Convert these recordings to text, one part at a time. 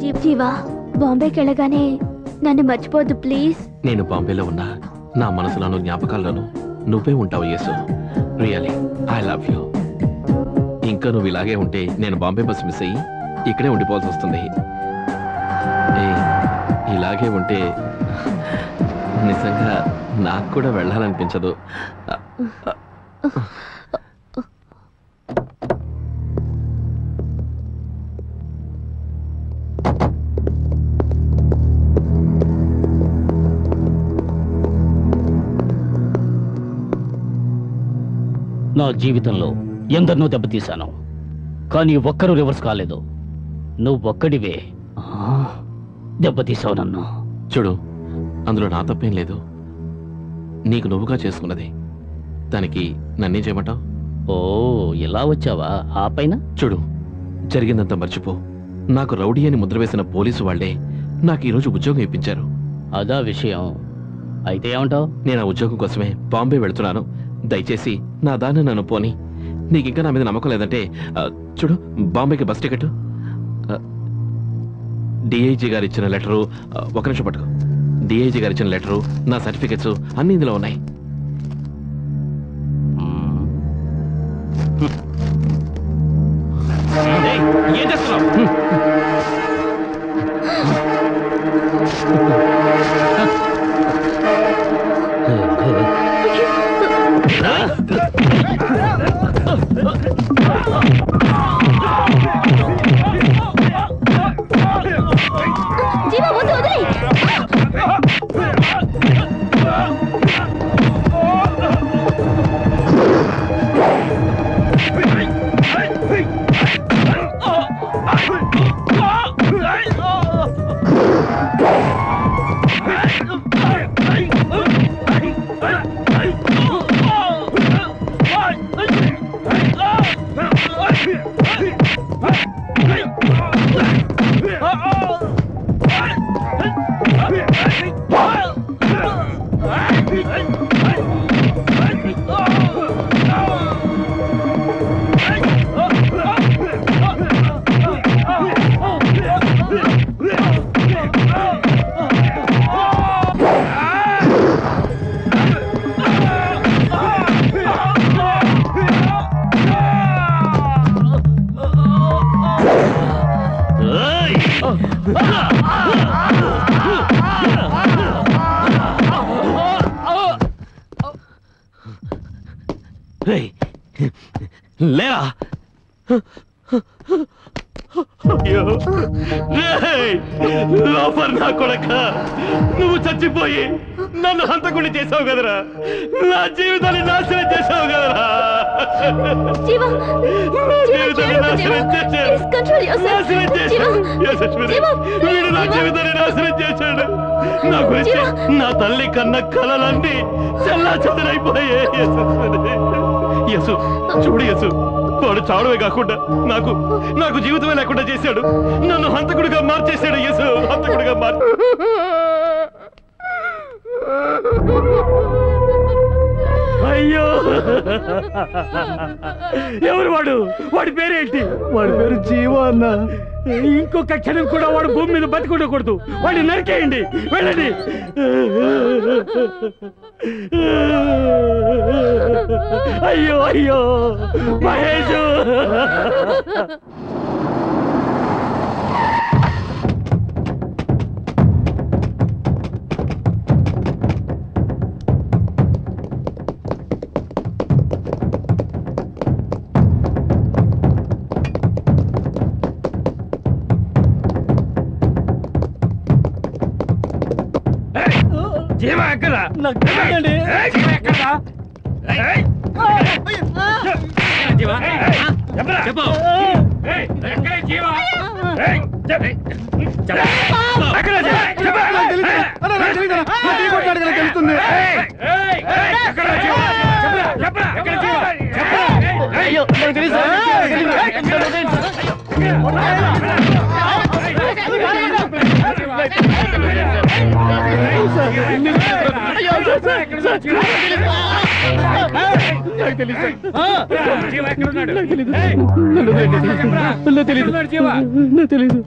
జీవా, బాంబేకి వెళ్ళగానే నన్ను మర్చిపోద్దు ప్లీజ్. నేను బాంబేలో ఉన్నా నా మనసులోను జ్ఞాపకాల్లోనూ నువ్వే ఉంటావు Yesu. Really I love you. ఇంకా నువ్వు ఇలాగే ఉంటే నేను బాంబే బస్సు మిస్ అయ్యి ఇక్కడే ఉండిపోవాల్సి వస్తుంది. ఇలాగే ఉంటే నిజంగా నాకు కూడా వెళ్ళాలనిపించదు. నా జీవితంలో ఎందరినో దెబ్బతీశాను, కానీ ఒక్కరూ రివర్స్ కాలేదు. నువ్వొక్కడివే దెబ్బతీసావు నన్ను. చూడు, అందులో నా తప్పేం లేదు. నీకు నువ్వుగా చేసుకున్నది. దానికి నన్నేం చేయమంటావు? ఓ, ఇలా వచ్చావా? ఆ పైన చూడు, జరిగిందంతా మర్చిపో. నాకు రౌడీ అని ముద్ర వేసిన పోలీసు వాళ్లే నాకు ఈరోజు ఉద్యోగం ఇప్పించారు. అదా విషయం. అయితే ఏమంటావు? నేను ఆ ఉద్యోగం కోసమే బాంబే వెళుతున్నాను. దయచేసి నా దాన్ని నన్ను పోని. నీకింకా నా మీద నమ్మకం లేదంటే చూడు, బాంబేకి బస్ టికెట్, డిఐజీ గారు ఇచ్చిన లెటరు, ఒక నిమిషం పట్టుకో. డిఐజీ గారు ఇచ్చిన లెటరు, నా సర్టిఫికెట్స్ అన్ని ఇందులో ఉన్నాయి. ఏం చేస్తున్నావు? జీవా, వద్దు, వదిలేయ్. లేరా? లోపల నా కొడక, నువ్వు చచ్చిపోయి నన్ను హంతకుండా చేసావు కదరా. నా జీవితాన్ని నాశనం చేసావు కదరా. జీవితాన్ని నాశనం చేశాడు. వీడు నా జీవితాన్ని నాశనం చేశాడు. నా గురించి నా తల్లి కన్న కలలన్నీ చెల్లా చెదరైపోయాయి. యసు, చూడు యసు, వాడు చావడమే కాకుండా నాకు జీవితమే లేకుండా చేశాడు. నన్ను హంతకుడిగా మార్చేశాడు. యసు, హంతకుడిగా అయ్యో, ఎవరు వాడు? వాడి పేరేంటి? వాడి పేరు జీవా అన్న. ఇంకొక క్షణం కూడా వాడు భూమి మీద బతికుండకూడదు. వాడిని నరికేయండి. వెళ్ళండి. అయ్యో అయ్యో మహేష్, జీవా ఎక్కడా? నాకు తెలియదండి. జీవా ఎక్కడా? జీవా చెప్పు. ఎక్కడ జీవా? తెలీదు.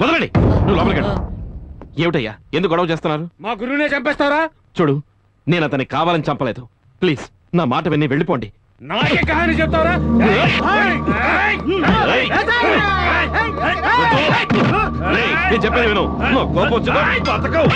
వదలండి, నువ్వు లోపలికి వెళ్ళు. ఏమిటయ్యా, ఎందుకు గొడవ చేస్తున్నారు? మా గురువునే చంపేస్తారా? చూడు, నేను అతన్ని కావాలని చంపలేదు. ప్లీజ్ నా మాట విని వెళ్ళిపోండి. నాకే కహాని చెప్తావరా? నేను చెప్పేది విను. కోపం వచ్చిందా? బతకవు.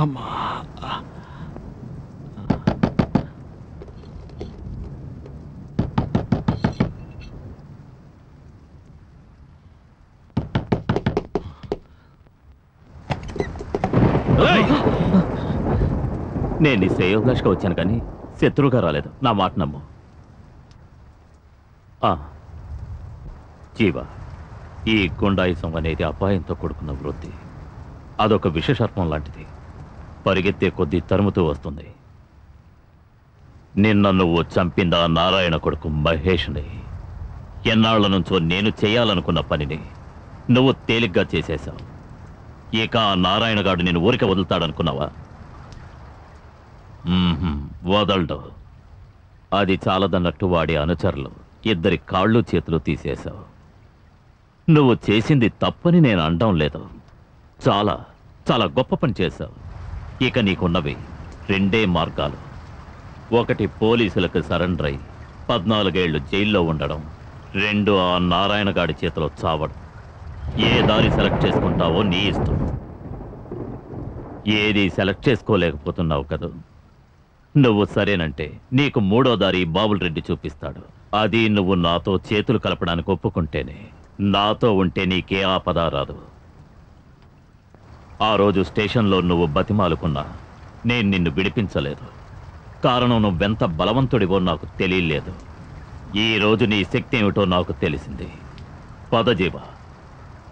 అమ్మా, నేను నీ శ్రేయోభిలాష్గా వచ్చాను కానీ శత్రువుగా రాలేదు. నా మాట నమ్ము. జీవ, ఈ గుండాయిసం అనేది అపాయంతో కూడుకున్న వృత్తి. అదొక విషసర్పం లాంటిది. పరిగెత్తే కొద్దీ తరుముతూ వస్తుంది. నిన్న నువ్వు చంపిందా నారాయణ కొడుకు మహేష్ని. ఎన్నాళ్ల నుంచో నేను చేయాలనుకున్న పనిని నువ్వు తేలిగ్గా చేసేశావు. ఇక ఆ నారాయణగాడు నేను ఊరికే వదులుతాడనుకున్నావా? వదలడు. అది చాలదన్నట్టు వాడి అనుచరులు 2 కాళ్ళు చేతులు తీసేశావు. నువ్వు చేసింది తప్పని నేను అనడం లేదు. చాలా చాలా గొప్ప పని చేశావు. ఇక నీకున్నవి రెండే మార్గాలు. ఒకటి పోలీసులకు సరెండర్ అయి 14 ఏళ్లు జైల్లో ఉండడం, రెండు ఆ నారాయణ గాడి చేతిలో చావడం. ఏ దారి సెలెక్ట్ చేసుకుంటావో నీ ఇష్టం. ఏది సెలెక్ట్ చేసుకోలేకపోతున్నావు కదా. నువ్వు సరేనంటే నీకు మూడో దారి బాబుల్ రెడ్డి చూపిస్తాడు. అది నువ్వు నాతో చేతులు కలపడానికి ఒప్పుకుంటేనే. నాతో ఉంటే నీకే ఆపద రాదు. ఆ రోజు స్టేషన్లో నువ్వు బతిమాలుకున్నా నేను నిన్ను విడిపించలేదు. కారణం నువ్వెంత బలవంతుడివో నాకు తెలియలేదు. ఈ రోజు నీ శక్తి ఏమిటో నాకు తెలిసింది. పదజీవ,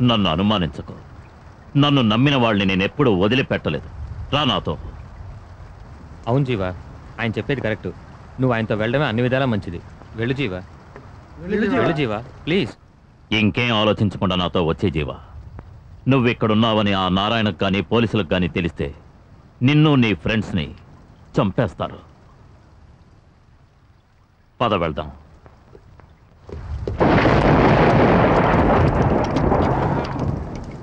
నన్ను అనుమానించకు. నన్ను నమ్మిన వాళ్ళని నేనెప్పుడూ వదిలిపెట్టలేదు. రా నాతో. అవును జీవా, ఆయన చెప్పేది కరెక్ట్. నువ్వు ఆయనతో వెళ్ళడమే అన్ని విధాలా మంచిది. వెళ్ళు జీవా, వెళ్ళు జీవా, ప్లీజ్. ఇంకేం ఆలోచించకుండా నాతో వచ్చే జీవా. నువ్విక్కడున్నావని ఆ నారాయణకు కానీ పోలీసులకు కానీ తెలిస్తే నిన్ను నీ ఫ్రెండ్స్ని చంపేస్తారు. పద వెళ్దాం.